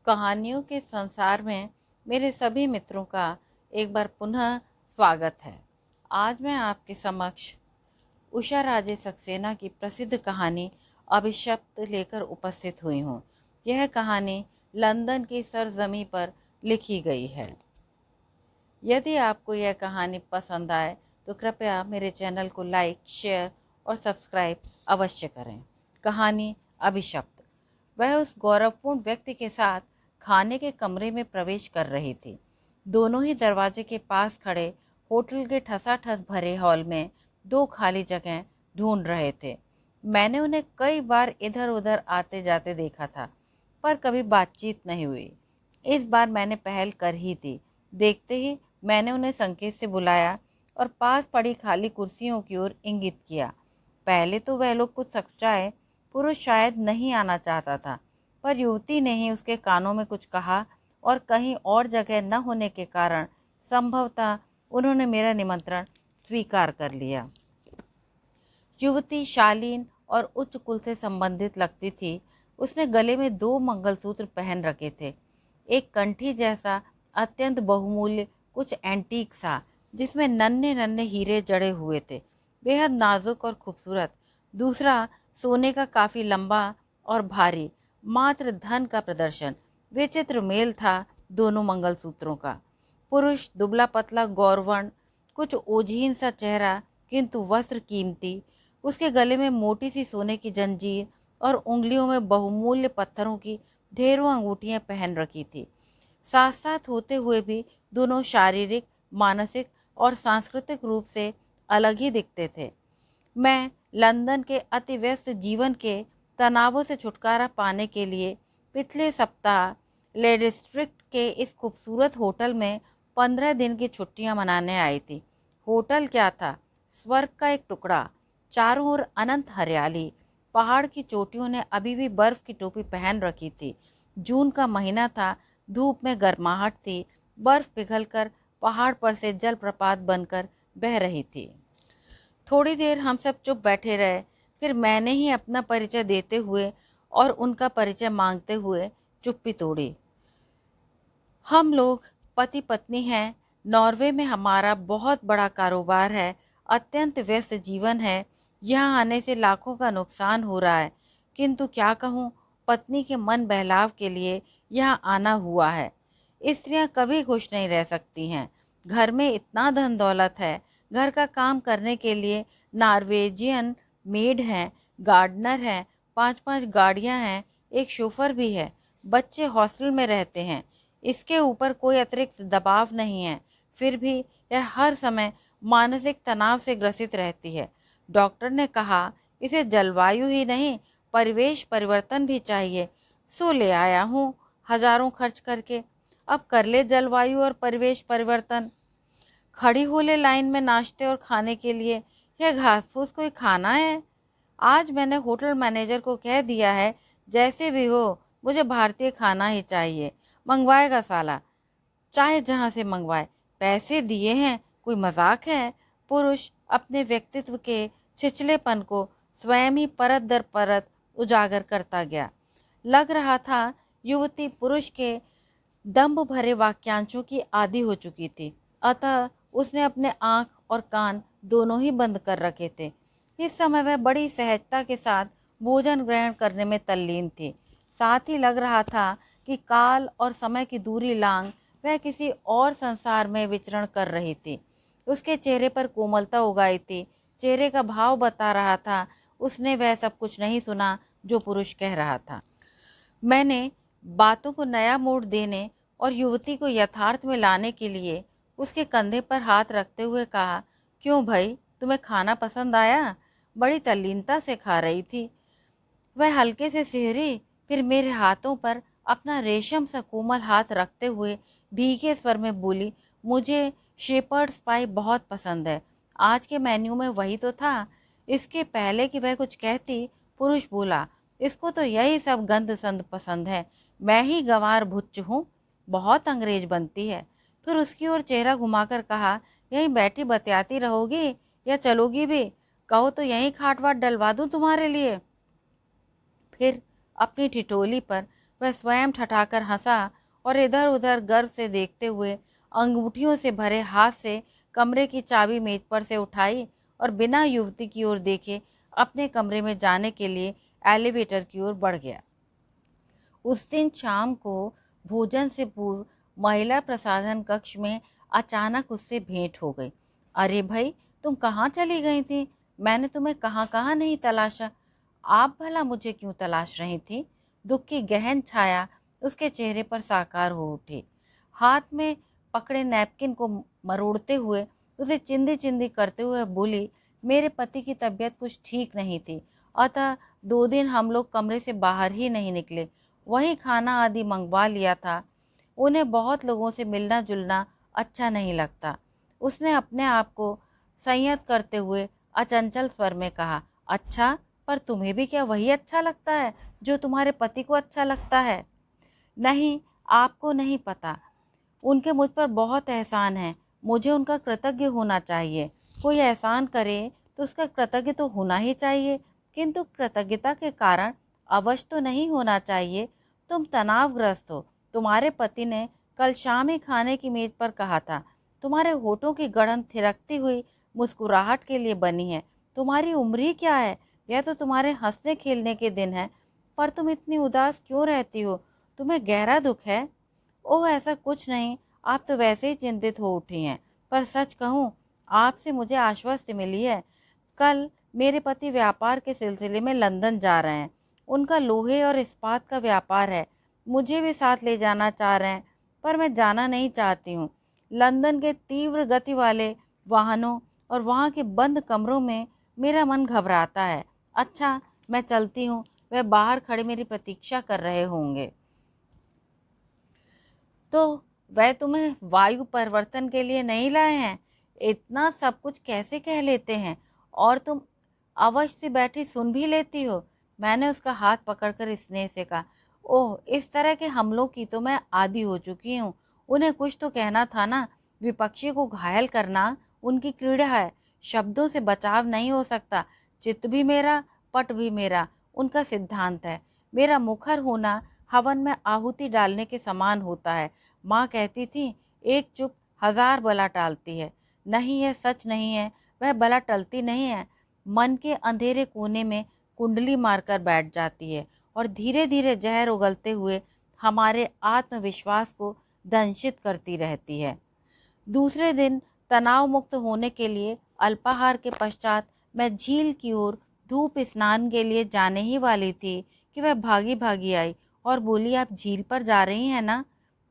कहानियों के संसार में मेरे सभी मित्रों का एक बार पुनः स्वागत है। आज मैं आपके समक्ष उषा राजे सक्सेना की प्रसिद्ध कहानी अभिशप्त लेकर उपस्थित हुई हूँ। यह कहानी लंदन की सरजमी पर लिखी गई है। यदि आपको यह कहानी पसंद आए तो कृपया मेरे चैनल को लाइक, शेयर और सब्सक्राइब अवश्य करें। कहानी अभिशप्त। वह उस गौरवपूर्ण व्यक्ति के साथ खाने के कमरे में प्रवेश कर रही थी। दोनों ही दरवाजे के पास खड़े होटल के ठसाठस भरे हॉल में दो खाली जगह ढूंढ रहे थे। मैंने उन्हें कई बार इधर उधर आते जाते देखा था, पर कभी बातचीत नहीं हुई। इस बार मैंने पहल कर ही दी। देखते ही मैंने उन्हें संकेत से बुलाया और पास पड़ी खाली कुर्सियों की ओर इंगित किया। पहले तो वह लोग कुछ सच्चाए पुरुष शायद नहीं आना चाहता था, पर युवती ने ही उसके कानों में कुछ कहा और कहीं और जगह न होने के कारण संभवतः उन्होंने मेरा निमंत्रण स्वीकार कर लिया। युवती शालीन और उच्च कुल से संबंधित लगती थी। उसने गले में दो मंगलसूत्र पहन रखे थे। एक कंठी जैसा अत्यंत बहुमूल्य, कुछ एंटीक सा, जिसमें नन्हे नन्हे हीरे जड़े हुए थे, बेहद नाजुक और खूबसूरत। दूसरा सोने का, काफी लंबा और भारी, मात्र धन का प्रदर्शन। विचित्र मेल था दोनों मंगलसूत्रों का। पुरुष दुबला पतला गौरवर्ण, कुछ ओझीन सा चेहरा, किंतु वस्त्र कीमती। उसके गले में मोटी सी सोने की जंजीर और उंगलियों में बहुमूल्य पत्थरों की ढेरों अंगूठियां पहन रखी थी। साथ साथ होते हुए भी दोनों शारीरिक, मानसिक और सांस्कृतिक रूप से अलग ही दिखते थे। मैं लंदन के अति व्यस्त जीवन के तनावों से छुटकारा पाने के लिए पिछले सप्ताह ले डिस्ट्रिक्ट के इस खूबसूरत होटल में 15 दिन की छुट्टियां मनाने आई थी। होटल क्या था, स्वर्ग का एक टुकड़ा। चारों ओर अनंत हरियाली। पहाड़ की चोटियों ने अभी भी बर्फ की टोपी पहन रखी थी। जून का महीना था। धूप में गर्माहट थी। बर्फ पिघलकर पहाड़ पर से जलप्रपात बनकर बह रही थी। थोड़ी देर हम सब चुप बैठे रहे। फिर मैंने ही अपना परिचय देते हुए और उनका परिचय मांगते हुए चुप्पी तोड़ी। हम लोग पति पत्नी हैं। नॉर्वे में हमारा बहुत बड़ा कारोबार है। अत्यंत व्यस्त जीवन है। यहाँ आने से लाखों का नुकसान हो रहा है, किंतु क्या कहूँ, पत्नी के मन बहलाव के लिए यहाँ आना हुआ है। स्त्रियाँ कभी खुश नहीं रह सकती हैं। घर में इतना धन दौलत है। घर का काम करने के लिए नॉर्वेजियन मेड हैं, गार्डनर हैं, 5-5 गाड़ियाँ हैं, एक शोफर भी है। बच्चे हॉस्टल में रहते हैं। इसके ऊपर कोई अतिरिक्त दबाव नहीं है। फिर भी यह हर समय मानसिक तनाव से ग्रसित रहती है। डॉक्टर ने कहा इसे जलवायु ही नहीं, परिवेश परिवर्तन भी चाहिए। सो ले आया हूँ हजारों खर्च करके। अब कर ले जलवायु और परिवेश परिवर्तन। खड़ी हो ले लाइन में नाश्ते और खाने के लिए। यह घास फूस कोई खाना है? आज मैंने होटल मैनेजर को कह दिया है, जैसे भी हो मुझे भारतीय खाना ही चाहिए। मंगवाएगा साला, चाहे जहाँ से मंगवाए। पैसे दिए हैं, कोई मजाक है? पुरुष अपने व्यक्तित्व के छिछलेपन को स्वयं ही परत दर परत उजागर करता गया। लग रहा था युवती पुरुष के दंभ भरे वाक्यांशों की आदी हो चुकी थी। अतः उसने अपने आंख और कान दोनों ही बंद कर रखे थे। इस समय वह बड़ी सहजता के साथ भोजन ग्रहण करने में तल्लीन थी। साथ ही लग रहा था कि काल और समय की दूरी लांघ वह किसी और संसार में विचरण कर रही थी। उसके चेहरे पर कोमलता उगाई थी। चेहरे का भाव बता रहा था उसने वह सब कुछ नहीं सुना जो पुरुष कह रहा था। मैंने बातों को नया मोड़ देने और युवती को यथार्थ में लाने के लिए उसके कंधे पर हाथ रखते हुए कहा, क्यों भाई, तुम्हें खाना पसंद आया? बड़ी तल्लीनता से खा रही थी। वह हल्के से सिहरी, फिर मेरे हाथों पर अपना रेशम सा कोमल हाथ रखते हुए भीगे स्वर में बोली, मुझे शेपर्ड्स पाई बहुत पसंद है। आज के मेन्यू में वही तो था। इसके पहले कि वह कुछ कहती, पुरुष बोला, इसको तो यही सब गंद संद पसंद है। मैं ही गंवार भुच्च हूँ, बहुत अंग्रेज बनती है। फिर उसकी ओर चेहरा घुमाकर कहा, यहीं बैठी बतियाती रहोगी या चलोगी भी? कहो तो यहीं खाट वाट डलवा दूँ तुम्हारे लिए। फिर अपनी ठिठोली पर वह स्वयं ठठाकर हंसा और इधर उधर गर्व से देखते हुए अंगूठियों से भरे हाथ से कमरे की चाबी मेज पर से उठाई और बिना युवती की ओर देखे अपने कमरे में जाने के लिए एलिवेटर की ओर बढ़ गया। उस दिन शाम को भोजन से पूर्व महिला प्रसाधन कक्ष में अचानक उससे भेंट हो गई। अरे भाई, तुम कहाँ चली गई थी? मैंने तुम्हें कहाँ कहाँ नहीं तलाशा। आप भला मुझे क्यों तलाश रही थी? दुख की गहन छाया उसके चेहरे पर साकार हो उठी। हाथ में पकड़े नैपकिन को मरोड़ते हुए उसे चिंदी चिंदी करते हुए बोली, मेरे पति की तबीयत कुछ ठीक नहीं थी, अतः 2 दिन हम लोग कमरे से बाहर ही नहीं निकले। वहीं खाना आदि मंगवा लिया था। उन्हें बहुत लोगों से मिलना जुलना अच्छा नहीं लगता। उसने अपने आप को संयत करते हुए अचंचल स्वर में कहा, अच्छा, पर तुम्हें भी क्या वही अच्छा लगता है जो तुम्हारे पति को अच्छा लगता है? नहीं, आपको नहीं पता। उनके मुझ पर बहुत एहसान है। मुझे उनका कृतज्ञ होना चाहिए। कोई एहसान करे तो उसका कृतज्ञ तो होना ही चाहिए, किंतु कृतज्ञता के कारण अवश तो नहीं होना चाहिए। तुम तनावग्रस्त हो। तुम्हारे पति ने कल शाम ही खाने की मेज पर कहा था, तुम्हारे होठों की गढ़न थिरकती हुई मुस्कुराहट के लिए बनी है। तुम्हारी उम्र ही क्या है? यह तो तुम्हारे हंसने खेलने के दिन है। पर तुम इतनी उदास क्यों रहती हो? तुम्हें गहरा दुख है? ओह, ऐसा कुछ नहीं, आप तो वैसे ही चिंतित हो उठी हैं। पर सच कहूँ, आपसे मुझे आश्वस्त मिली है। कल मेरे पति व्यापार के सिलसिले में लंदन जा रहे हैं। उनका लोहे और इस्पात का व्यापार है। मुझे भी साथ ले जाना चाह रहे हैं, पर मैं जाना नहीं चाहती हूँ। लंदन के तीव्र गति वाले वाहनों और वहाँ के बंद कमरों में मेरा मन घबराता है। अच्छा, मैं चलती हूँ। वह बाहर खड़े मेरी प्रतीक्षा कर रहे होंगे। तो वह तुम्हें वायु परिवर्तन के लिए नहीं लाए हैं? इतना सब कुछ कैसे कह लेते हैं? और तुम अवश्य से बैठी सुन भी लेती हो। मैंने उसका हाथ पकड़कर स्नेह से कहा, ओह, इस तरह के हमलों की तो मैं आदी हो चुकी हूँ। उन्हें कुछ तो कहना था ना। विपक्षी को घायल करना उनकी क्रीड़ा है। शब्दों से बचाव नहीं हो सकता। चित्त भी मेरा, पट भी मेरा, उनका सिद्धांत है। मेरा मुखर होना हवन में आहुति डालने के समान होता है। माँ कहती थी, एक चुप 1000 बला टालती है। नहीं, यह सच नहीं है। वह बला टलती नहीं है। मन के अंधेरे कोने में कुंडली मारकर बैठ जाती है और धीरे धीरे जहर उगलते हुए हमारे आत्मविश्वास को दंशित करती रहती है। दूसरे दिन तनाव मुक्त होने के लिए अल्पाहार के पश्चात मैं झील की ओर धूप स्नान के लिए जाने ही वाली थी कि वह भागी भागी आई और बोली, आप झील पर जा रही हैं ना?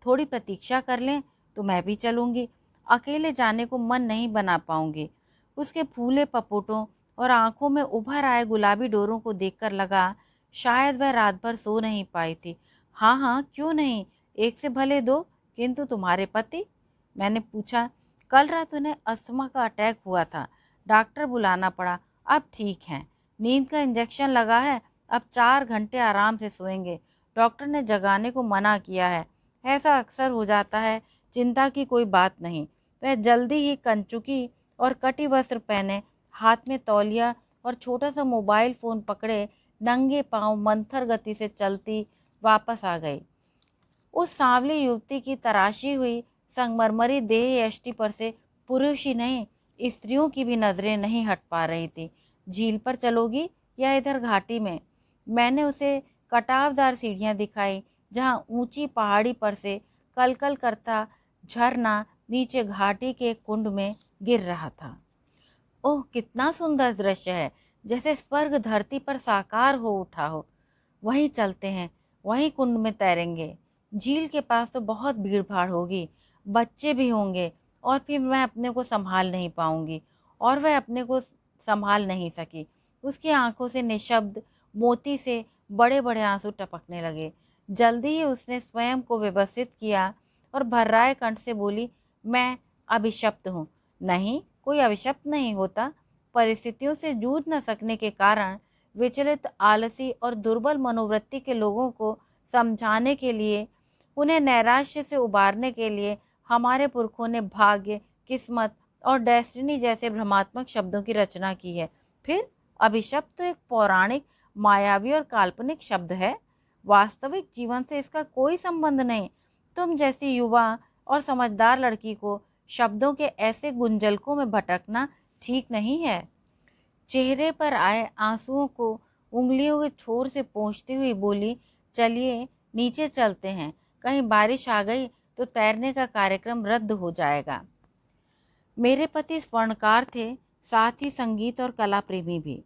थोड़ी प्रतीक्षा कर लें तो मैं भी चलूँगी। अकेले जाने को मन नहीं बना पाऊँगी। उसके फूले पपोटों और आँखों में उभर आए गुलाबी डोरों को देखकर लगा शायद वह रात भर सो नहीं पाई थी। हाँ हाँ, क्यों नहीं, एक से भले दो। किंतु तुम्हारे पति? मैंने पूछा। कल रात उन्हें अस्थमा का अटैक हुआ था। डॉक्टर बुलाना पड़ा। अब ठीक हैं। नींद का इंजेक्शन लगा है। अब 4 घंटे आराम से सोएंगे। डॉक्टर ने जगाने को मना किया है। ऐसा अक्सर हो जाता है। चिंता की कोई बात नहीं। वह जल्दी ही कंचुकी और कटी वस्त्र पहने, हाथ में तौलिया और छोटा सा मोबाइल फ़ोन पकड़े नंगे पांव मंथर गति से चलती वापस आ गई। उस सांवली युवती की तराशी हुई संगमरमरी देह यष्टि पर से पुरुष ही नहीं, स्त्रियों की भी नजरें नहीं हट पा रही थी। झील पर चलोगी या इधर घाटी में? मैंने उसे कटावदार सीढ़ियां दिखाई जहां ऊंची पहाड़ी पर से कलकल करता झरना नीचे घाटी के कुंड में गिर रहा था। ओह, कितना सुंदर दृश्य है, जैसे स्वर्ग धरती पर साकार हो उठा हो। वहीं चलते हैं, वहीं कुंड में तैरेंगे। झील के पास तो बहुत भीड़ भाड़ होगी, बच्चे भी होंगे, और फिर मैं अपने को संभाल नहीं पाऊंगी। और वह अपने को संभाल नहीं सकी। उसकी आंखों से निशब्द मोती से बड़े बड़े आंसू टपकने लगे। जल्दी ही उसने स्वयं को व्यवस्थित किया और भर्राए कंठ से बोली, मैं अभिशप्त हूँ। नहीं, कोई अभिशप्त नहीं होता। परिस्थितियों से जूझ न सकने के कारण विचलित, आलसी और दुर्बल मनोवृत्ति के लोगों को समझाने के लिए, उन्हें नैराश्य से उबारने के लिए हमारे पुरखों ने भाग्य, किस्मत और डेस्टिनी जैसे भ्रमात्मक शब्दों की रचना की है। फिर अभिशप्त तो एक पौराणिक, मायावी और काल्पनिक शब्द है। वास्तविक जीवन से इसका कोई संबंध नहीं। तुम जैसी युवा और समझदार लड़की को शब्दों के ऐसे गुंजलकों में भटकना ठीक नहीं है। चेहरे पर आए आंसुओं को उंगलियों के छोर से पोंछती हुई बोली, चलिए नीचे चलते हैं, कहीं बारिश आ गई तो तैरने का कार्यक्रम रद्द हो जाएगा। मेरे पति स्वर्णकार थे, साथ ही संगीत और कला प्रेमी भी।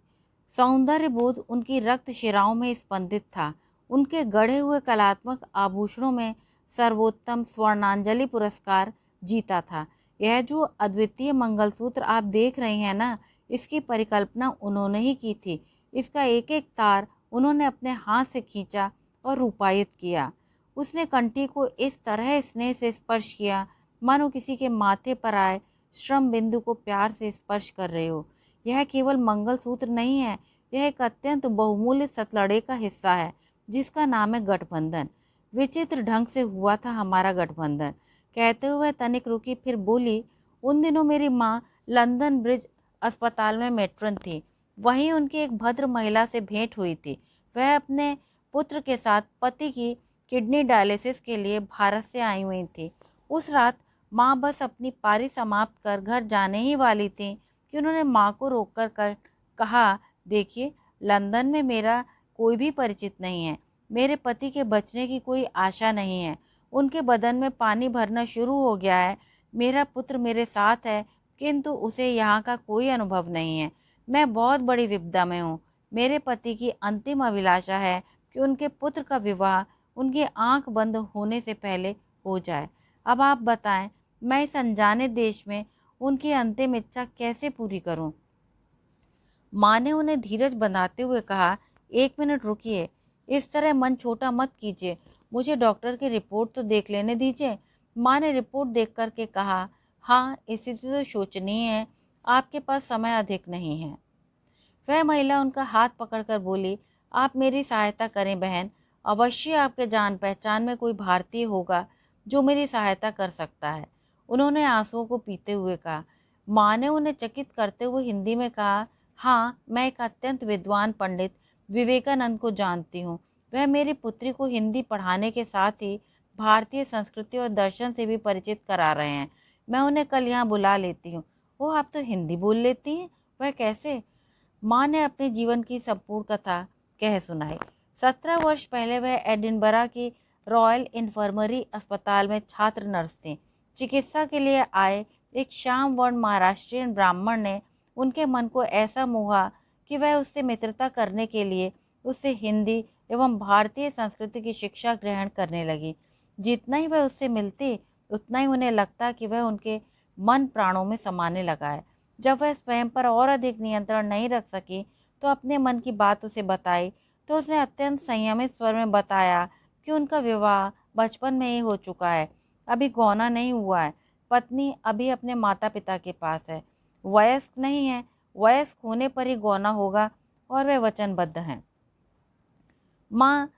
सौंदर्य बोध उनकी रक्त शिराओं में स्पंदित था। उनके गढ़े हुए कलात्मक आभूषणों में सर्वोत्तम स्वर्णांजलि पुरस्कार जीता था। यह जो अद्वितीय मंगलसूत्र आप देख रही हैं ना, इसकी परिकल्पना उन्होंने ही की थी। इसका एक एक तार उन्होंने अपने हाथ से खींचा और रूपायित किया। उसने कंठी को इस तरह स्नेह से स्पर्श किया मानो किसी के माथे पर आए श्रम बिंदु को प्यार से स्पर्श कर रहे हो। यह केवल मंगलसूत्र नहीं है, यह एक अत्यंत बहुमूल्य सतलड़े का हिस्सा है जिसका नाम है गठबंधन। विचित्र ढंग से हुआ था हमारा गठबंधन। कहते हुए तनिक रुकी, फिर बोली, उन दिनों मेरी माँ लंदन ब्रिज अस्पताल में मेट्रन थी। वहीं उनकी एक भद्र महिला से भेंट हुई थी। वह अपने पुत्र के साथ पति की किडनी डायलिसिस के लिए भारत से आई हुई थी। उस रात माँ बस अपनी पारी समाप्त कर घर जाने ही वाली थी कि उन्होंने माँ को रोककर कहा, देखिए, लंदन में मेरा कोई भी परिचित नहीं है। मेरे पति के बचने की कोई आशा नहीं है। उनके बदन में पानी भरना शुरू हो गया है। मेरा पुत्र मेरे साथ है, किंतु उसे यहाँ का कोई अनुभव नहीं है। मैं बहुत बड़ी विपदा में हूँ। मेरे पति की अंतिम अभिलाषा है कि उनके पुत्र का विवाह उनकी आंख बंद होने से पहले हो जाए। अब आप बताएं, मैं इस अनजाने देश में उनकी अंतिम इच्छा कैसे पूरी करूं? माँ ने उन्हें धीरज बंधाते हुए कहा, एक मिनट रुकिए, इस तरह मन छोटा मत कीजिए, मुझे डॉक्टर की रिपोर्ट तो देख लेने दीजिए। माँ ने रिपोर्ट देख कर के कहा, हाँ, स्थिति तो शोचनीय है, आपके पास समय अधिक नहीं है। वह महिला उनका हाथ पकड़कर बोली, आप मेरी सहायता करें बहन, अवश्य आपके जान पहचान में कोई भारतीय होगा जो मेरी सहायता कर सकता है। उन्होंने आंसुओं को पीते हुए कहा। माँ ने उन्हें चकित करते हुए हिंदी में कहा, हाँ, मैं एक अत्यंत विद्वान पंडित विवेकानंद को जानती हूँ। वह मेरी पुत्री को हिंदी पढ़ाने के साथ ही भारतीय संस्कृति और दर्शन से भी परिचित करा रहे हैं। मैं उन्हें कल यहाँ बुला लेती हूँ। ओह, आप तो हिंदी बोल लेती हैं, वह कैसे? माँ ने अपने जीवन की संपूर्ण कथा कह सुनाई। 17 वर्ष पहले वह एडिनबरा की रॉयल इन्फर्मरी अस्पताल में छात्र नर्स थी। चिकित्सा के लिए आए एक श्याम वर्ण महाराष्ट्रियन ब्राह्मण ने उनके मन को ऐसा मोहा कि वह उससे मित्रता करने के लिए उससे हिंदी एवं भारतीय संस्कृति की शिक्षा ग्रहण करने लगी। जितना ही वह उससे मिलती, उतना ही उन्हें लगता कि वह उनके मन प्राणों में समाने लगा है। जब वह स्वयं पर और अधिक नियंत्रण नहीं रख सकी तो अपने मन की बात उसे बताई, तो उसने अत्यंत संयमित स्वर में बताया कि उनका विवाह बचपन में ही हो चुका है, अभी गौना नहीं हुआ है। पत्नी अभी अपने माता पिता के पास है, वयस्क नहीं है, वयस्क होने पर ही गौना होगा और वे वचनबद्ध हैं। माँ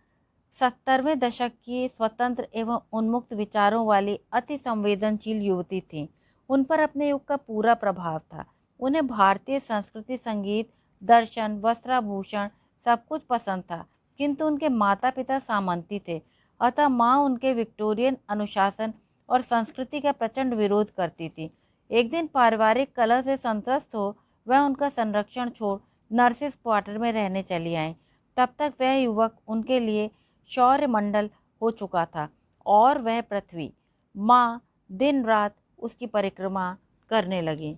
70वें दशक की स्वतंत्र एवं उन्मुक्त विचारों वाली अति संवेदनशील युवती थी। उन पर अपने युग का पूरा प्रभाव था। उन्हें भारतीय संस्कृति, संगीत, दर्शन, वस्त्राभूषण सब कुछ पसंद था, किंतु उनके माता पिता सामंती थे, अतः माँ उनके विक्टोरियन अनुशासन और संस्कृति का प्रचंड विरोध करती थी। एक दिन पारिवारिक कलह से संत्रस्त हो वह उनका संरक्षण छोड़ नर्सिस क्वार्टर में रहने चली आई। तब तक वह युवक उनके लिए शौर्य मंडल हो चुका था और वह पृथ्वी माँ दिन रात उसकी परिक्रमा करने लगी।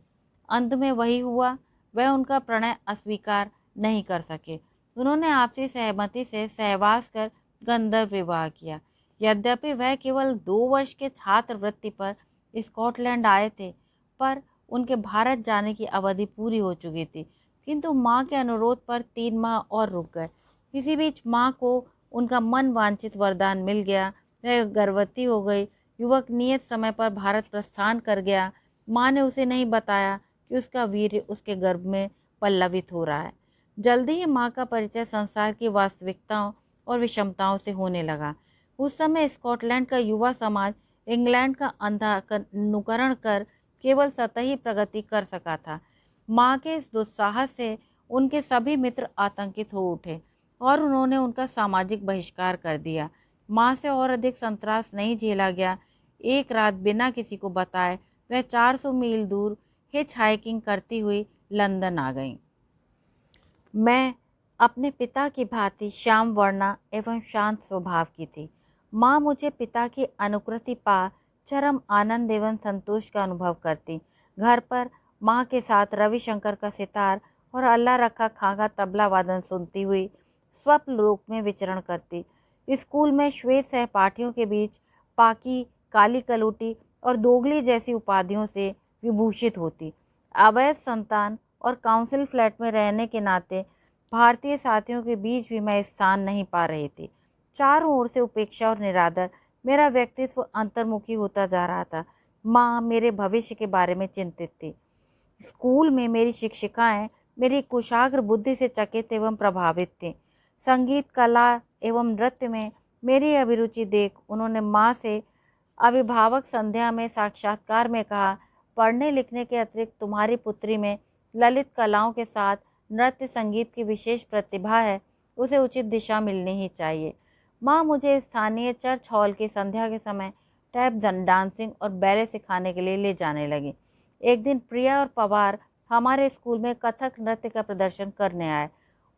अंत में वही हुआ, वह उनका प्रणय अस्वीकार नहीं कर सके। उन्होंने आपसी सहमति से सहवास कर गंधर्व विवाह किया। यद्यपि वह केवल 2 वर्ष के छात्रवृत्ति पर स्कॉटलैंड आए थे, पर उनके भारत जाने की अवधि पूरी हो चुकी थी, किंतु माँ के अनुरोध पर 3 माह और रुक गए। इसी बीच माँ को उनका मन वांछित वरदान मिल गया, वह गर्भवती हो गई। युवक नियत समय पर भारत प्रस्थान कर गया। माँ ने उसे नहीं बताया कि उसका वीर्य उसके गर्भ में पल्लवित हो रहा है। जल्दी ही माँ का परिचय संसार की वास्तविकताओं और विषमताओं से होने लगा। उस समय स्कॉटलैंड का युवा समाज इंग्लैंड का अनुकरण कर केवल सतही प्रगति कर सका था। माँ के इस दुस्साहस से उनके सभी मित्र आतंकित हो उठे और उन्होंने उनका सामाजिक बहिष्कार कर दिया। माँ से और अधिक संतरास नहीं झेला गया। एक रात बिना किसी को बताए वह 400 मील दूर हिच हाइकिंग करती हुई लंदन आ गईं। मैं अपने पिता की भांति श्याम वर्णा एवं शांत स्वभाव की थी। माँ मुझे पिता की अनुकृति पा चरम आनंद एवं संतोष का अनुभव करती। घर पर माँ के साथ रविशंकर का सितार और अल्लाह रखा खां का तबला वादन सुनती हुई स्वप्न लोक में विचरण करती। स्कूल में श्वेत सहपाठियों के बीच पाकी, काली कलूटी और दोगली जैसी उपाधियों से विभूषित होती। अवैध संतान और काउंसिल फ्लैट में रहने के नाते भारतीय साथियों के बीच भी मैं स्थान नहीं पा रही थी। चारों ओर से उपेक्षा और निरादर, मेरा व्यक्तित्व अंतर्मुखी होता जा रहा था। माँ मेरे भविष्य के बारे में चिंतित थी। स्कूल में मेरी शिक्षिकाएं मेरी कुशाग्र बुद्धि से चकित एवं प्रभावित थीं। संगीत, कला एवं नृत्य में मेरी अभिरुचि देख उन्होंने माँ से अभिभावक संध्या में साक्षात्कार में कहा, पढ़ने लिखने के अतिरिक्त तुम्हारी पुत्री में ललित कलाओं के साथ नृत्य संगीत की विशेष प्रतिभा है, उसे उचित दिशा मिलनी ही चाहिए। माँ मुझे स्थानीय चर्च हॉल की संध्या के समय टैप डांसिंग और बैले सिखाने के लिए ले जाने लगी। एक दिन प्रिया और पवार हमारे स्कूल में कथक नृत्य का प्रदर्शन करने आए।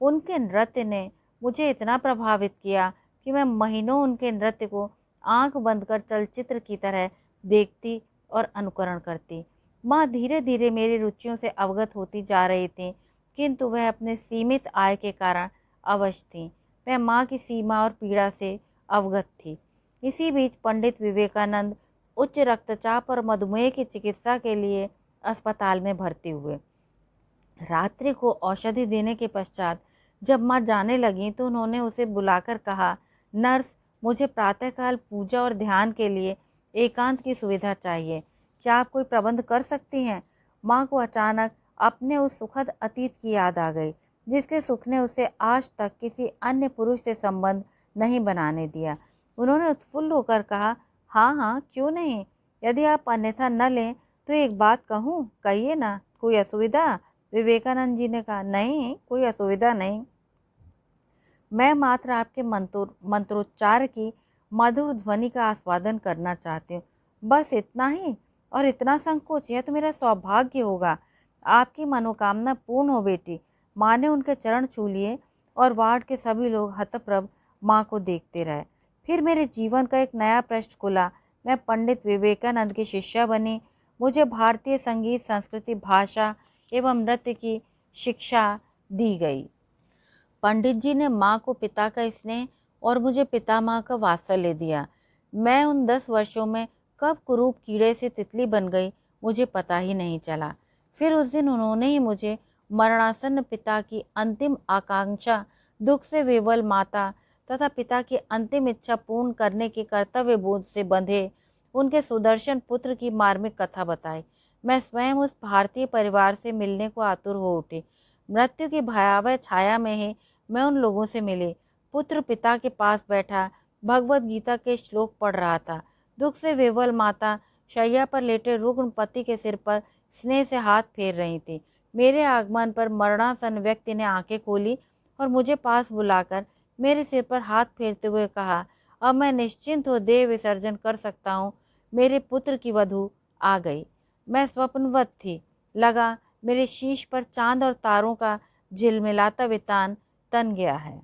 उनके नृत्य ने मुझे इतना प्रभावित किया कि मैं महीनों उनके नृत्य को आंख बंद कर चलचित्र की तरह देखती और अनुकरण करती। माँ धीरे धीरे मेरी रुचियों से अवगत होती जा रही थी, किंतु वह अपने सीमित आय के कारण अवश थी। मैं माँ की सीमा और पीड़ा से अवगत थी। इसी बीच पंडित विवेकानंद उच्च रक्तचाप और मधुमेह की चिकित्सा के लिए अस्पताल में भर्ती हुए। रात्रि को औषधि देने के पश्चात जब माँ जाने लगी तो उन्होंने उसे बुलाकर कहा, नर्स, मुझे प्रातःकाल पूजा और ध्यान के लिए एकांत की सुविधा चाहिए, क्या आप कोई प्रबंध कर सकती हैं? माँ को अचानक अपने उस सुखद अतीत की याद आ गई जिसके सुख ने उसे आज तक किसी अन्य पुरुष से संबंध नहीं बनाने दिया। उन्होंने उत्फुल्ल होकर कहा, हाँ हाँ, क्यों नहीं, यदि आप अन्यथा न लें तो एक बात कहूँ, कहिए ना, कोई असुविधा? विवेकानंद जी ने कहा, नहीं, कोई असुविधा नहीं, मैं मात्र आपके मंत्रोच्चार की मधुर ध्वनि का आस्वादन करना चाहती हूँ, बस इतना ही। और इतना संकोच, यह तो मेरा सौभाग्य होगा। आपकी मनोकामना पूर्ण हो बेटी। माँ ने उनके चरण छू लिए और वार्ड के सभी लोग हतप्रभ माँ को देखते रहे। फिर मेरे जीवन का एक नया पृष्ठ खुला। मैं पंडित विवेकानंद की शिष्या बनी। मुझे भारतीय संगीत, संस्कृति, भाषा एवं नृत्य की शिक्षा दी गई। पंडित जी ने माँ को पिता का स्नेह और मुझे पिता माँ का वात्सल्य दिया। मैं उन 10 वर्षों में कब कुरूप कीड़े से तितली बन गई, मुझे पता ही नहीं चला। फिर उस दिन उन्होंने ही मुझे मरणासन्न पिता की अंतिम आकांक्षा, दुख से विवल माता तथा पिता की अंतिम इच्छा पूर्ण करने के कर्तव्य बोध से बंधे उनके सुदर्शन पुत्र की मार्मिक कथा बताई। मैं स्वयं उस भारतीय परिवार से मिलने को आतुर हो उठी। मृत्यु की भयावह छाया में ही मैं उन लोगों से मिली। पुत्र पिता के पास बैठा भगवत गीता के श्लोक पढ़ रहा था। दुख से विवल माता शैया पर लेटे रुग्ण पति के सिर पर स्नेह से हाथ फेर रही थी। मेरे आगमन पर मरणासन्न व्यक्ति ने आंखें खोली और मुझे पास बुलाकर मेरे सिर पर हाथ फेरते हुए कहा, अब मैं निश्चिंत हो देह विसर्जन कर सकता हूँ। मेरे पुत्र की वधू आ गई। मैं स्वप्नवत थी। लगा मेरे शीश पर चांद और तारों का झिलमिलाता वितान तन गया है।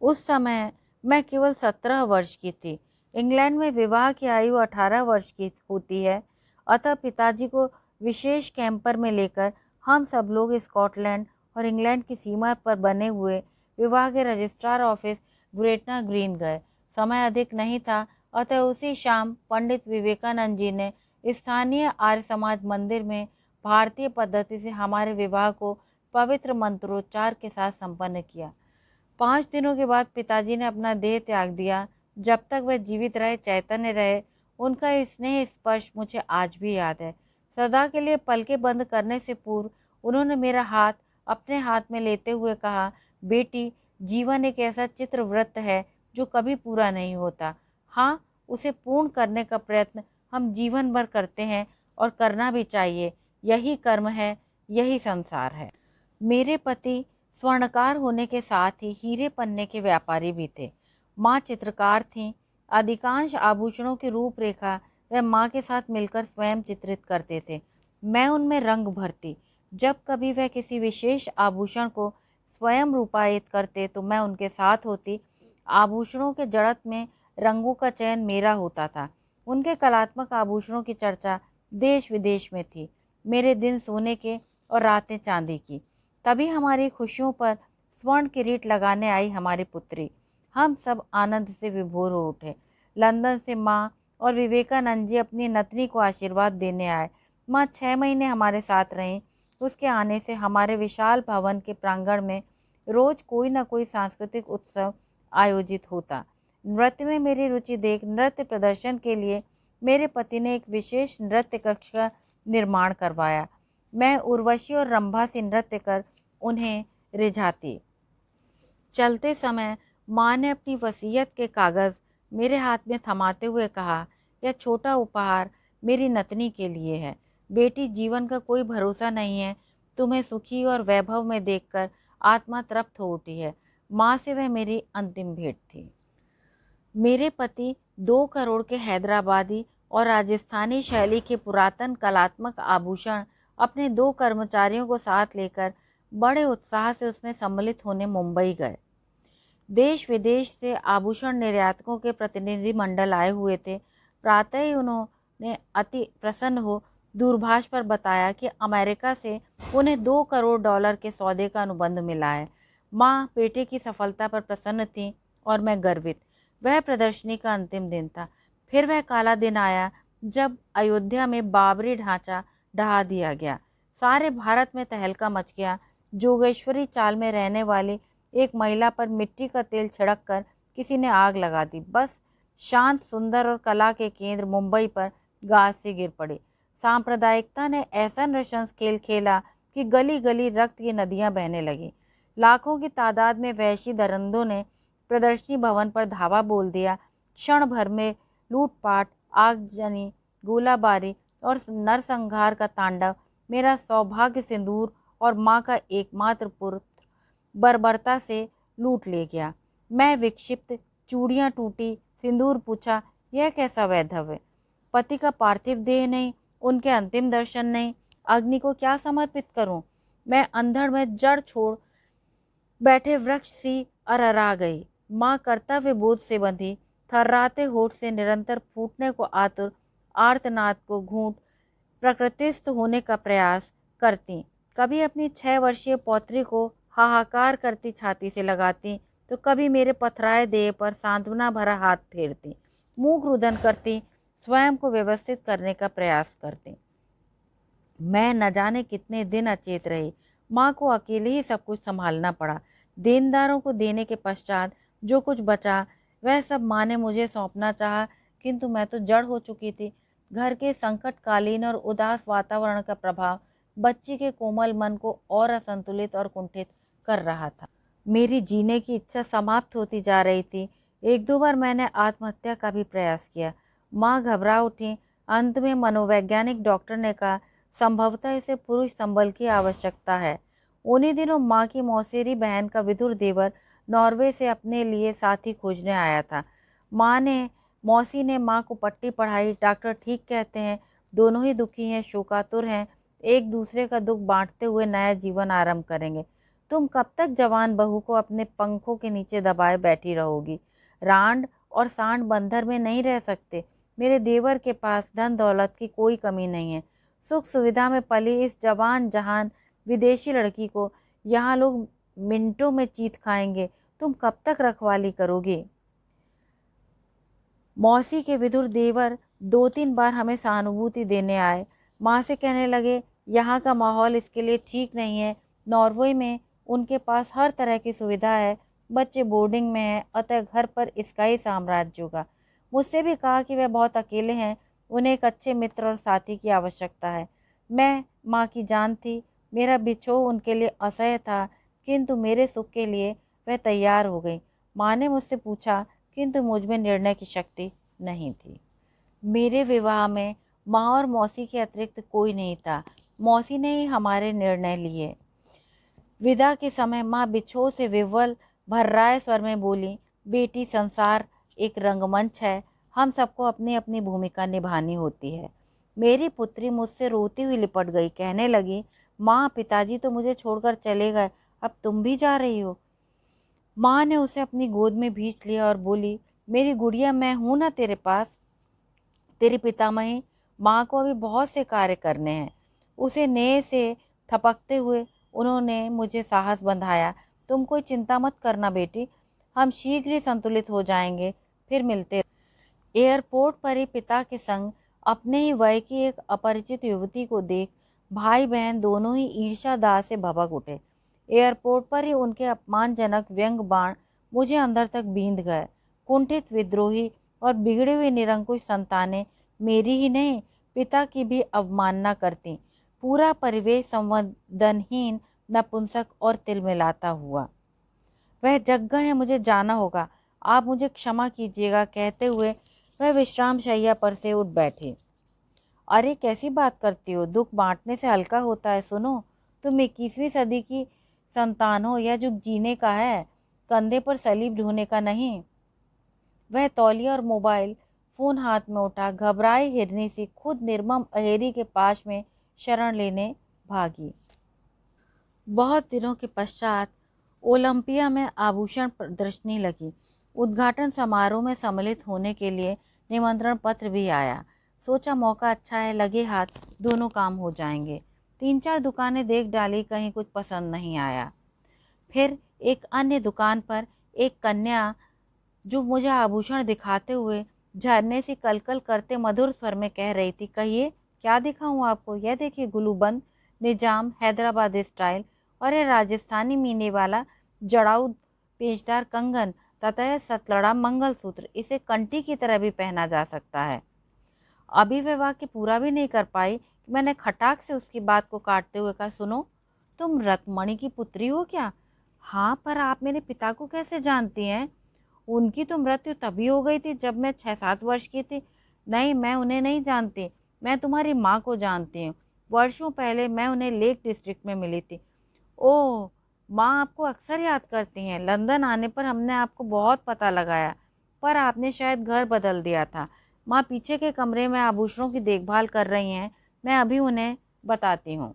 उस समय मैं केवल 17 वर्ष की थी। इंग्लैंड में विवाह की आयु 18 वर्ष की होती है। अतः पिताजी को विशेष कैंपर में लेकर हम सब लोग स्कॉटलैंड और इंग्लैंड की सीमा पर बने हुए विवाह के रजिस्ट्रार ऑफिस ग्रेटना ग्रीन गए। समय अधिक नहीं था, अतः उसी शाम पंडित विवेकानंद जी ने स्थानीय आर्य समाज मंदिर में भारतीय पद्धति से हमारे विवाह को पवित्र मंत्रोच्चार के साथ संपन्न किया। 5 दिनों के बाद पिताजी ने अपना देह त्याग दिया। जब तक वह जीवित रहे, चैतन्य रहे, उनका स्नेह स्पर्श मुझे आज भी याद है। सदा के लिए पलकें बंद करने से पूर्व उन्होंने मेरा हाथ अपने हाथ में लेते हुए कहा, बेटी, जीवन एक ऐसा चित्रवृत्त है जो कभी पूरा नहीं होता। हाँ, उसे पूर्ण करने का प्रयत्न हम जीवन भर करते हैं और करना भी चाहिए। यही कर्म है, यही संसार है। मेरे पति स्वर्णकार होने के साथ ही हीरे पन्ने के व्यापारी भी थे। माँ चित्रकार थीं। अधिकांश आभूषणों की रूपरेखा वह माँ के साथ मिलकर स्वयं चित्रित करते थे। मैं उनमें रंग भरती। जब कभी वह किसी विशेष आभूषण को स्वयं रूपायित करते तो मैं उनके साथ होती। आभूषणों के जड़त में रंगों का चयन मेरा होता था। उनके कलात्मक आभूषणों की चर्चा देश विदेश में थी। मेरे दिन सोने के और रातें चांदी की। तभी हमारी खुशियों पर स्वर्ण किरीट लगाने आई हमारी पुत्री। हम सब आनंद से विभोर हो उठे। लंदन से माँ और विवेकानंद जी अपनी नतनी को आशीर्वाद देने आए। माँ 6 महीने हमारे साथ रहीं। उसके आने से हमारे विशाल भवन के प्रांगण में रोज कोई न कोई सांस्कृतिक उत्सव आयोजित होता। नृत्य में मेरी रुचि देख नृत्य प्रदर्शन के लिए मेरे पति ने एक विशेष नृत्य कक्ष का निर्माण करवाया। मैं उर्वशी और रंभा से नृत्य कर उन्हें रिझाती। चलते समय माँ ने अपनी वसीयत के कागज़ मेरे हाथ में थमाते हुए कहा, यह छोटा उपहार मेरी नतनी के लिए है। बेटी, जीवन का कोई भरोसा नहीं है। तुम्हें सुखी और वैभव में देखकर आत्मा तृप्त हो उठी है। माँ से वह मेरी अंतिम भेंट थी। मेरे पति 2 करोड़ के हैदराबादी और राजस्थानी शैली के पुरातन कलात्मक आभूषण अपने 2 कर्मचारियों को साथ लेकर बड़े उत्साह से उसमें सम्मिलित होने मुंबई गए। देश विदेश से आभूषण निर्यातकों के प्रतिनिधि मंडल आए हुए थे। प्रातः ही उन्होंने अति प्रसन्न हो दूरभाष पर बताया कि अमेरिका से उन्हें $2 करोड़ के सौदे का अनुबंध मिला है। माँ बेटे की सफलता पर प्रसन्न थी और मैं गर्वित। वह प्रदर्शनी का अंतिम दिन था। फिर वह काला दिन आया जब अयोध्या में बाबरी ढांचा ढहा दिया गया। सारे भारत में तहलका मच गया। जोगेश्वरी चाल में रहने वाली एक महिला पर मिट्टी का तेल छिड़क कर किसी ने आग लगा दी। बस शांत, सुंदर और कला के केंद्र मुंबई पर गाज से गिर पड़े। सांप्रदायिकता ने ऐसा नृशंस खेल खेला कि गली गली रक्त की नदियां बहने लगी। लाखों की तादाद में वहशी दरिंदों ने प्रदर्शनी भवन पर धावा बोल दिया। क्षण भर में लूटपाट, आगजनी, गोलाबारी और नरसंहार का तांडव मेरा सौभाग्य सिंदूर और माँ का एकमात्र पुत्र बर्बरता से लूट ले गया। मैं विक्षिप्त, चूड़ियाँ टूटी, सिंदूर पूछा, यह कैसा वैधव्य? पति का पार्थिव देह नहीं, उनके अंतिम दर्शन नहीं, अग्नि को क्या समर्पित करूं? मैं अंधड़ में जड़ छोड़ बैठे वृक्ष सी अररा गई। माँ कर्तव्य बोध से बंधी, थर्राते होठ से निरंतर फूटने को आतुर आर्तनाद को घूंट प्रकृतिस्थ होने का प्रयास करती। कभी अपनी 6 वर्षीय पौत्री को हाहाकार करती छाती से लगाती तो कभी मेरे पथराए देह पर सांत्वना भरा हाथ फेरती, मुंह रुदन करती, स्वयं को व्यवस्थित करने का प्रयास करती। मैं न जाने कितने दिन अचेत रही। माँ को अकेले ही सब कुछ संभालना पड़ा। देनदारों को देने के पश्चात जो कुछ बचा वह सब माँ ने मुझे सौंपना चाहा, किंतु मैं तो जड़ हो चुकी थी। घर के संकटकालीन और उदास वातावरण का प्रभाव बच्ची के कोमल मन को और असंतुलित और कुंठित कर रहा था। मेरी जीने की इच्छा समाप्त होती जा रही थी। 1-2 बार मैंने आत्महत्या का भी प्रयास किया। माँ घबरा उठी। अंत में मनोवैज्ञानिक डॉक्टर ने कहा, संभवतः इसे पुरुष संबल की आवश्यकता है। उन्हीं दिनों माँ की मौसेरी बहन का विदुर देवर नॉर्वे से अपने लिए साथी खोजने आया था। मौसी ने माँ को पट्टी पढ़ाई। डॉक्टर ठीक कहते हैं, दोनों ही दुखी हैं, शोकातुर हैं, एक दूसरे का दुख बांटते हुए नया जीवन आरंभ करेंगे। तुम कब तक जवान बहू को अपने पंखों के नीचे दबाए बैठी रहोगी? रांड और सांड बंदर में नहीं रह सकते। मेरे देवर के पास धन दौलत की कोई कमी नहीं है। सुख सुविधा में पली इस जवान जहान विदेशी लड़की को यहाँ लोग मिनटों में चीत खाएंगे। तुम कब तक रखवाली करोगे? मौसी के विदुर देवर 2-3 बार हमें सहानुभूति देने आए। माँ से कहने लगे, यहाँ का माहौल इसके लिए ठीक नहीं है। नॉर्वे में उनके पास हर तरह की सुविधा है, बच्चे बोर्डिंग में हैं, अतः घर पर इसका ही साम्राज्य होगा। मुझसे भी कहा कि वे बहुत अकेले हैं, उन्हें एक अच्छे मित्र और साथी की आवश्यकता है। मैं माँ की जान थी। मेरा बिछोह उनके लिए असह्य था, किंतु मेरे सुख के लिए वह तैयार हो गई। माँ ने मुझसे पूछा, किंतु मुझ में निर्णय की शक्ति नहीं थी। मेरे विवाह में माँ और मौसी के अतिरिक्त कोई नहीं था। मौसी ने ही हमारे निर्णय लिए। विदा के समय माँ बिछोह से विह्वल भर्राए स्वर में बोली, बेटी, संसार एक रंगमंच है, हम सबको अपनी अपनी भूमिका निभानी होती है। मेरी पुत्री मुझसे रोती हुई लिपट गई, कहने लगी, माँ, पिताजी तो मुझे छोड़कर चले गए, अब तुम भी जा रही हो। माँ ने उसे अपनी गोद में भींच लिया और बोली, मेरी गुड़िया, मैं हूं ना तेरे पास। तेरी पितामही माँ को अभी बहुत से कार्य करने हैं। उसे नेह से थपकते हुए उन्होंने मुझे साहस बंधाया, तुम कोई चिंता मत करना बेटी, हम शीघ्र ही संतुलित हो जाएंगे, फिर मिलते। एयरपोर्ट पर ही पिता के संग अपने ही वय की एक अपरिचित युवती को देख भाई बहन दोनों ही ईर्ष्यादाह से भभक उठे। एयरपोर्ट पर ही उनके अपमानजनक व्यंग बाण मुझे अंदर तक बींध गए। कुंठित, विद्रोही और बिगड़ी हुई निरंकुश संतानें मेरी ही नहीं, पिता की भी अवमानना करती। पूरा परिवेश संवेदनहीन, नपुंसक और तिलमिलाता हुआ। वह जगह है, मुझे जाना होगा, आप मुझे क्षमा कीजिएगा, कहते हुए वह विश्राम शैया पर से उठ बैठी। अरे कैसी बात करती हो, दुख बांटने से हल्का होता है। सुनो, तुम 21वीं सदी की संतान हो, यह युग जीने का है, कंधे पर सलीब ढोने का नहीं। वह तौलिया और मोबाइल फोन हाथ में उठा घबराई हिरनी सी खुद निर्मम अहेरी के पास में शरण लेने भागी। बहुत दिनों के पश्चात ओलंपिया में आभूषण प्रदर्शनी लगी। उद्घाटन समारोह में सम्मिलित होने के लिए निमंत्रण पत्र भी आया। सोचा मौका अच्छा है, लगे हाथ दोनों काम हो जाएंगे। 3-4 दुकानें देख डाली, कहीं कुछ पसंद नहीं आया। फिर एक अन्य दुकान पर एक कन्या जो मुझे आभूषण दिखाते हुए झरने से कलकल करते मधुर स्वर में कह रही थी, कहिए क्या दिखाऊं आपको, यह देखिए गुलूबंद, निजाम, हैदराबाद स्टाइल, और यह राजस्थानी मीने वाला जड़ाऊ पेचदार कंगन तथा यह सतलड़ा मंगलसूत्र, इसे कंठी की तरह भी पहना जा सकता है। अभी वह वाक्य पूरा भी नहीं कर पाई कि मैंने खटाक से उसकी बात को काटते हुए कहा, सुनो, तुम रत्नमणि की पुत्री हो क्या? हाँ, पर आप मेरे पिता को कैसे जानती हैं? उनकी तो मृत्यु तभी हो गई थी जब मैं 6-7 वर्ष की थी। नहीं, मैं उन्हें नहीं जानती, मैं तुम्हारी माँ को जानती हूँ। वर्षों पहले मैं उन्हें लेक डिस्ट्रिक्ट में मिली थी। ओह, माँ आपको अक्सर याद करती हैं। लंदन आने पर हमने आपको बहुत पता लगाया, पर आपने शायद घर बदल दिया था। माँ पीछे के कमरे में आभूषणों की देखभाल कर रही हैं, मैं अभी उन्हें बताती हूँ।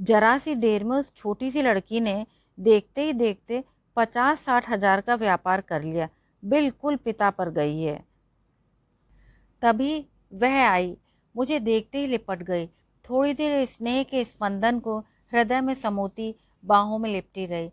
जरा सी देर में उस छोटी सी लड़की ने देखते ही देखते 50-60 हजार का व्यापार कर लिया। बिल्कुल पिता पर गई है। तभी वह आई, मुझे देखते ही लिपट गई। थोड़ी देर स्नेह के स्पंदन को हृदय में समोती बाहों में लिपटी रही,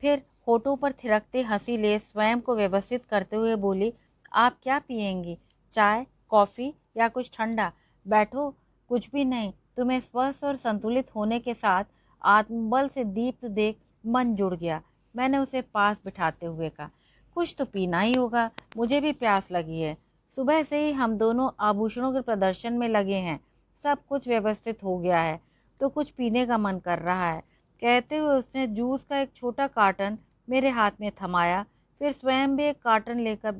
फिर होठों पर थिरकते हंसी ले स्वयं को व्यवस्थित करते हुए बोली, आप क्या पियेंगी, चाय, कॉफ़ी या कुछ ठंडा? बैठो, कुछ भी नहीं। तुम्हें स्वस्थ और संतुलित होने के साथ आत्मबल से दीप्त देख मन जुड़ गया। मैंने उसे पास बिठाते हुए कहा, कुछ तो पीना ही होगा, मुझे भी प्यास लगी है। सुबह से ही हम दोनों आभूषणों के प्रदर्शन में लगे हैं, सब कुछ व्यवस्थित हो गया है, तो कुछ पीने का मन कर रहा है। कहते हुए उसने जूस का एक छोटा कार्टन मेरे हाथ में थमाया, फिर स्वयं भी एक कार्टन लेकर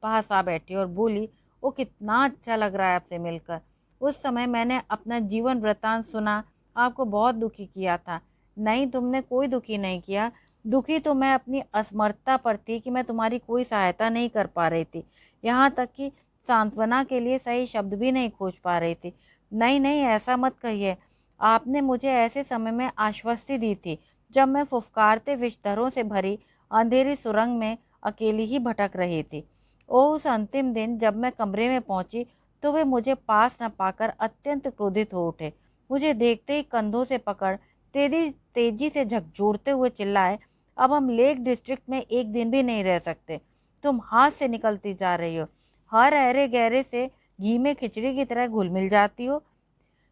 पास आ बैठी और बोली, वो कितना अच्छा लग रहा है आपसे मिलकर। उस समय मैंने अपना जीवन वृतांत सुना, आपको बहुत दुखी किया था। नहीं, तुमने कोई दुखी नहीं किया। दुखी तो मैं अपनी असमर्थता पर थी कि मैं तुम्हारी कोई सहायता नहीं कर पा रही थी, यहाँ तक कि सांत्वना के लिए सही शब्द भी नहीं खोज पा रही थी। नहीं नहीं, ऐसा मत कहिए। आपने मुझे ऐसे समय में आश्वस्ति दी थी जब मैं फुफकारते विषधरों से भरी अंधेरी सुरंग में अकेली ही भटक रही थी। ओह, उस अंतिम दिन जब मैं कमरे में पहुंची तो वे मुझे पास न पाकर अत्यंत क्रोधित हो उठे। मुझे देखते ही कंधों से पकड़ तेजी से झकझोरते हुए चिल्लाए, अब हम लेक डिस्ट्रिक्ट में एक दिन भी नहीं रह सकते। तुम हाथ से निकलती जा रही हो, हर अहरे गहरे से घी में खिचड़ी की तरह घुल मिल जाती हो।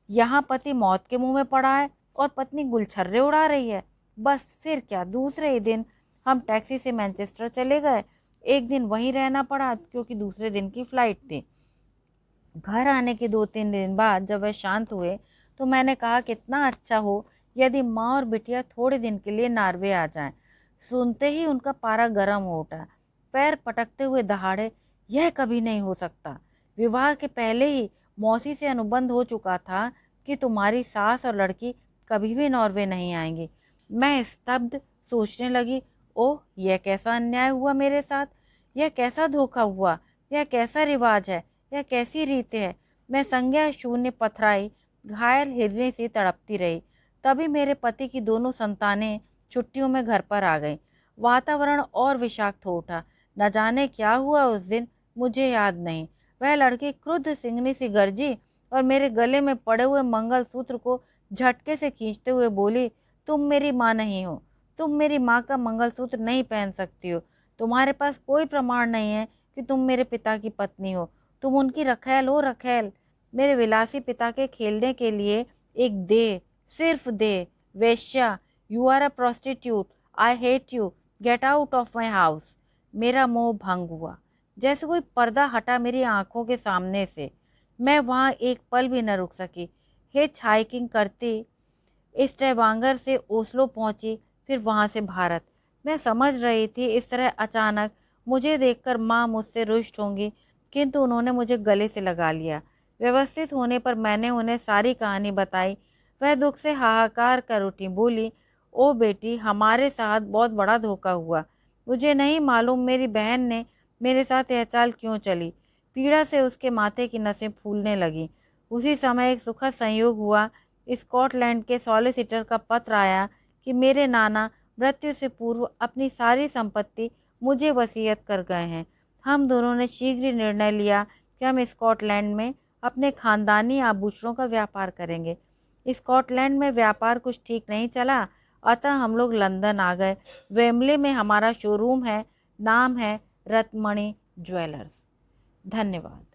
यहाँ पति मौत के मुंह में पड़ा है और पत्नी गुलछर्रे उड़ा रही है। बस फिर क्या, दूसरे ही दिन हम टैक्सी से मैनचेस्टर चले गए। एक दिन वहीं रहना पड़ा क्योंकि दूसरे दिन की फ्लाइट थी। घर आने के 2-3 दिन बाद जब वह शांत हुए तो मैंने कहा, कितना अच्छा हो यदि माँ और बिटिया थोड़े दिन के लिए नार्वे आ जाएं। सुनते ही उनका पारा गर्म हो उठा, पैर पटकते हुए दहाड़े, यह कभी नहीं हो सकता। विवाह के पहले ही मौसी से अनुबंध हो चुका था कि तुम्हारी सास और लड़की कभी भी नॉर्वे नहीं आएंगी। मैं स्तब्ध सोचने लगी, ओह यह कैसा अन्याय हुआ मेरे साथ, यह कैसा धोखा हुआ, यह कैसा रिवाज है, यह कैसी रीत है। मैं संज्ञा शून्य पथराई घायल हिरनी सी तड़पती रही। तभी मेरे पति की दोनों संतानें छुट्टियों में घर पर आ गईं। वातावरण और विषाक्त हो उठा। न जाने क्या हुआ उस दिन, मुझे याद नहीं। वह लड़की क्रुद्ध सिंहनी सी गरजी और मेरे गले में पड़े हुए मंगलसूत्र को झटके से खींचते हुए बोली, तुम मेरी माँ नहीं हो, तुम मेरी माँ का मंगलसूत्र नहीं पहन सकती हो। तुम्हारे पास कोई प्रमाण नहीं है कि तुम मेरे पिता की पत्नी हो। तुम उनकी रखैल हो, रखैल। मेरे विलासी पिता के खेलने के लिए एक देह, सिर्फ देह, वेश्या। You are a prostitute, I hate you, get out of my house. मेरा मोह भंग हुआ, जैसे कोई पर्दा हटा मेरी आंखों के सामने से। मैं वहाँ एक पल भी न रुक सकी। हिच हाइकिंग करती स्टेवांगर से ओस्लो पहुंची, फिर वहां से भारत। मैं समझ रही थी इस तरह अचानक मुझे देखकर माँ मुझसे रुष्ट होंगी, किंतु उन्होंने मुझे गले से लगा लिया। व्यवस्थित होने पर मैंने उन्हें सारी कहानी बताई। वह दुख से हाहाकार कर उठी, बोली, ओ बेटी, हमारे साथ बहुत बड़ा धोखा हुआ। मुझे नहीं मालूम मेरी बहन ने मेरे साथ यह चाल क्यों चली। पीड़ा से उसके माथे की नसें फूलने लगी। उसी समय एक सुखद संयोग हुआ। स्कॉटलैंड के सॉलिसिटर का पत्र आया कि मेरे नाना मृत्यु से पूर्व अपनी सारी संपत्ति मुझे वसीयत कर गए हैं। हम दोनों ने शीघ्र ही निर्णय लिया कि हम स्कॉटलैंड में अपने खानदानी आभूषणों का व्यापार करेंगे। स्कॉटलैंड में व्यापार कुछ ठीक नहीं चला, अतः हम लोग लंदन आ गए। वेम्बले में हमारा शोरूम है। नाम है रत्नमणि ज्वेलर्स। धन्यवाद।